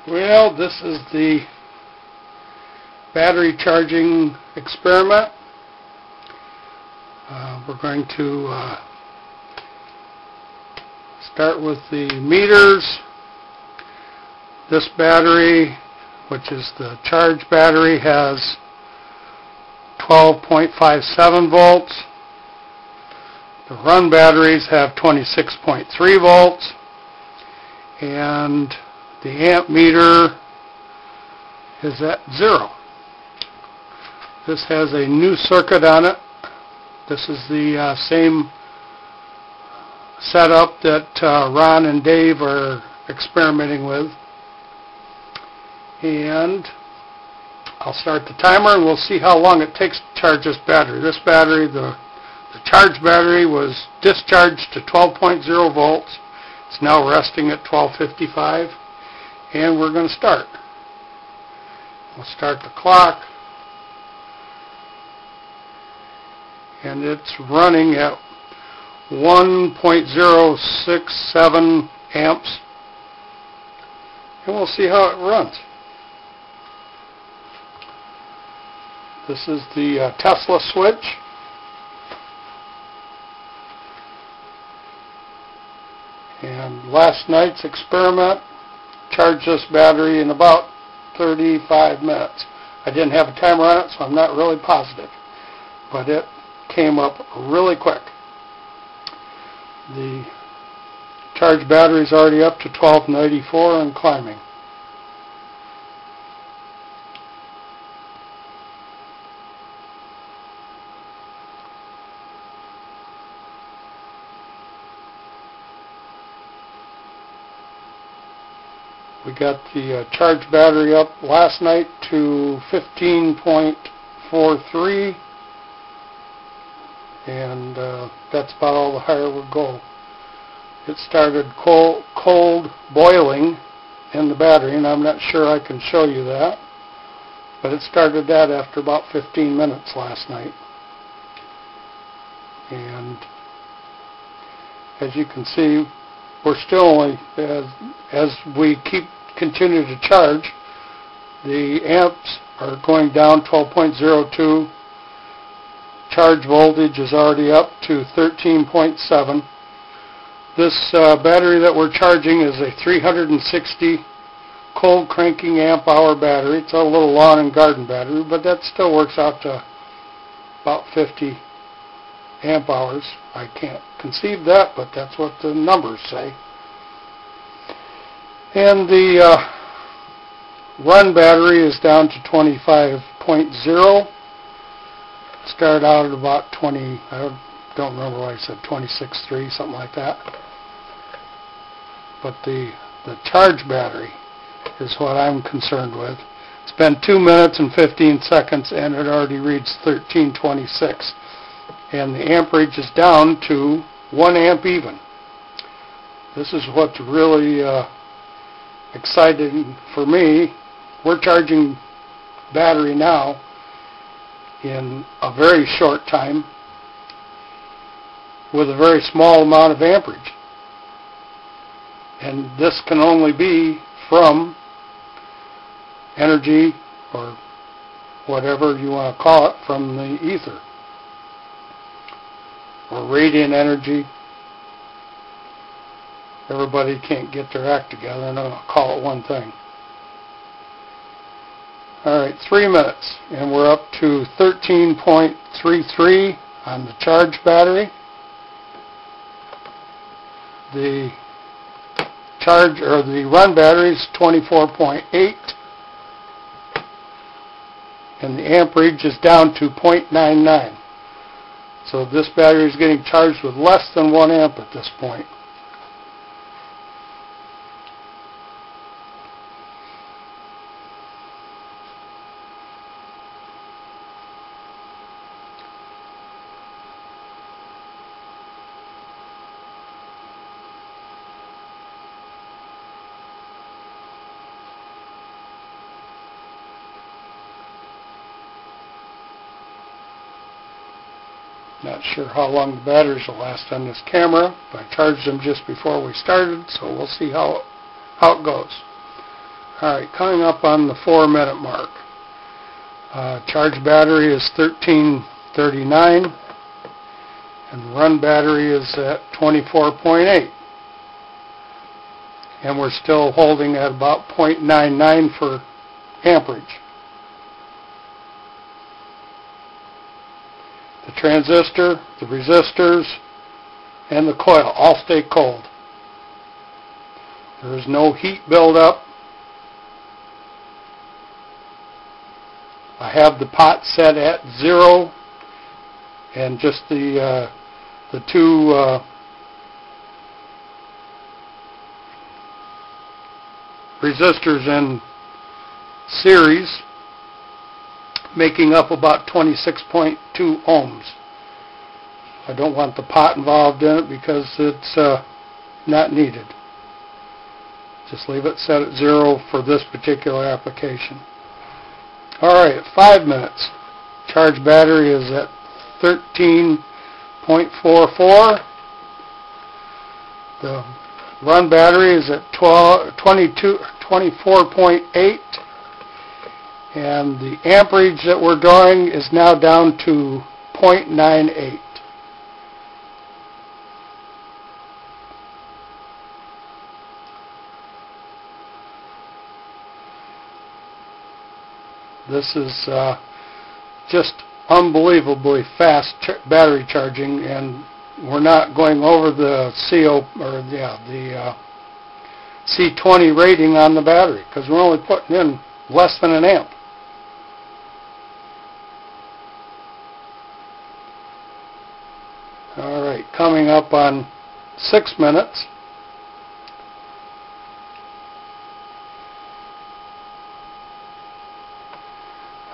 Well, this is the battery charging experiment. We're going to start with the meters. This battery, which is the charge battery, has 12.57 volts. The run batteries have 26.3 volts, and the amp meter is at 0. This has a new circuit on it. This is the same setup that Ron and Dave are experimenting with. And I'll start the timer and we'll see how long it takes to charge this battery. This battery, the charge battery, was discharged to 12.0 volts. It's now resting at 12.55, and we're going to start. We'll start the clock, and it's running at 1.067 amps, and we'll see how it runs. This is the Tesla switch. And last night's experiment charged this battery in about 35 minutes. I didn't have a timer on it, so I'm not really positive. But it came up really quick. The charged battery is already up to 1294 and climbing. We got the charged battery up last night to 15.43, and that's about all the higher we'll go. It started cold boiling in the battery, and I'm not sure I can show you that, but it started that after about 15 minutes last night. And as you can see, we're still only, as we continue to charge, the amps are going down 12.02. Charge voltage is already up to 13.7. This battery that we're charging is a 360 cold cranking amp hour battery. It's a little lawn and garden battery, but that still works out to about 50 amp hours. I can't conceive that, but that's what the numbers say. And the run battery is down to 25.0. Started out at about 20, I don't remember what I said, 26.3, something like that. But the charge battery is what I'm concerned with. It's been 2 minutes and 15 seconds and it already reads 1326. And the amperage is down to 1 amp even. This is what's really exciting for me. We're charging battery now in a very short time with a very small amount of amperage. And this can only be from energy, or whatever you want to call it, from the ether, or radiant energy. Everybody can't get their act together, and I'll call it one thing. Alright, 3 minutes, and we're up to 13.33 on the charge battery. The charge, or the run battery, is 24.8, and the amperage is down to 0.99. So this battery is getting charged with less than 1 amp at this point. Not sure how long the batteries will last on this camera, but I charged them just before we started, so we'll see how it goes. Alright, coming up on the 4-minute mark. Charge battery is 1339 and run battery is at 24.8. And we're still holding at about 0.99 for amperage. The transistor, the resistors, and the coil all stay cold. There is no heat buildup. I have the pot set at 0 and just the two resistors in series making up about 26.2 ohms. I don't want the pot involved in it because it's not needed. Just leave it set at 0 for this particular application. Alright, 5 minutes. Charge battery is at 13.44. The run battery is at 24.8. And the amperage that we're drawing is now down to 0.98. This is just unbelievably fast battery charging, and we're not going over the C20 rating on the battery because we're only putting in less than an amp. Alright, coming up on 6 minutes.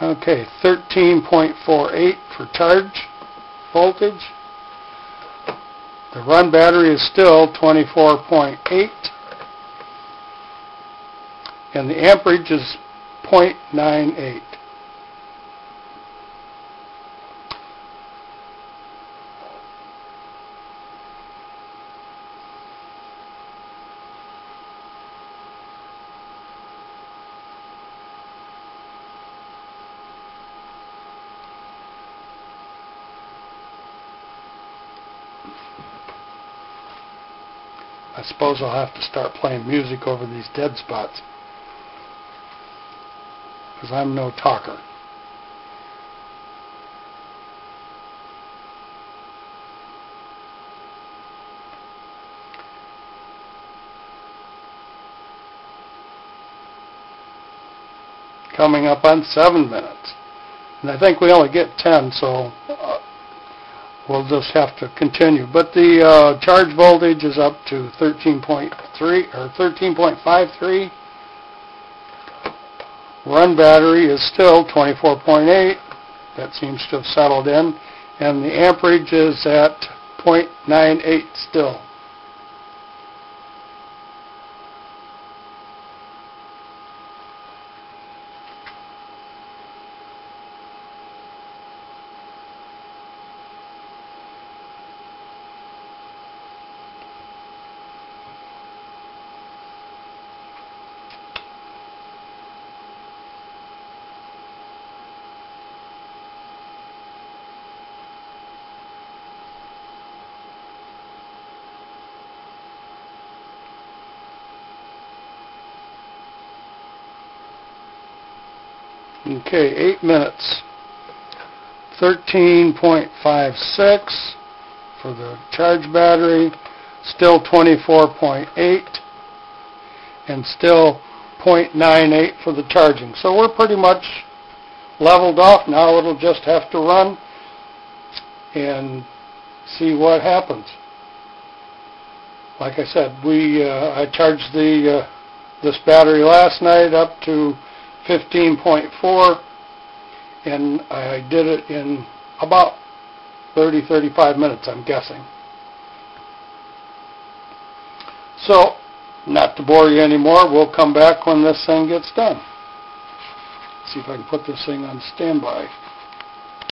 Okay, 13.48 for charge voltage. The run battery is still 24.8. And the amperage is 0.98. I suppose I'll have to start playing music over these dead spots because I'm no talker. Coming up on 7 minutes. And I think we only get 10, so we'll just have to continue. But the charge voltage is up to 13.3 or 13.53. Run battery is still 24.8. That seems to have settled in. And the amperage is at 0.98 still. Okay, 8 minutes. 13.56 for the charge battery, still 24.8, and still 0.98 for the charging. So we're pretty much leveled off. Now it'll just have to run and see what happens. Like I said, I charged this battery last night up to 15.4, and I did it in about 30-35 minutes, I'm guessing. So, not to bore you anymore, we'll come back when this thing gets done. See if I can put this thing on standby.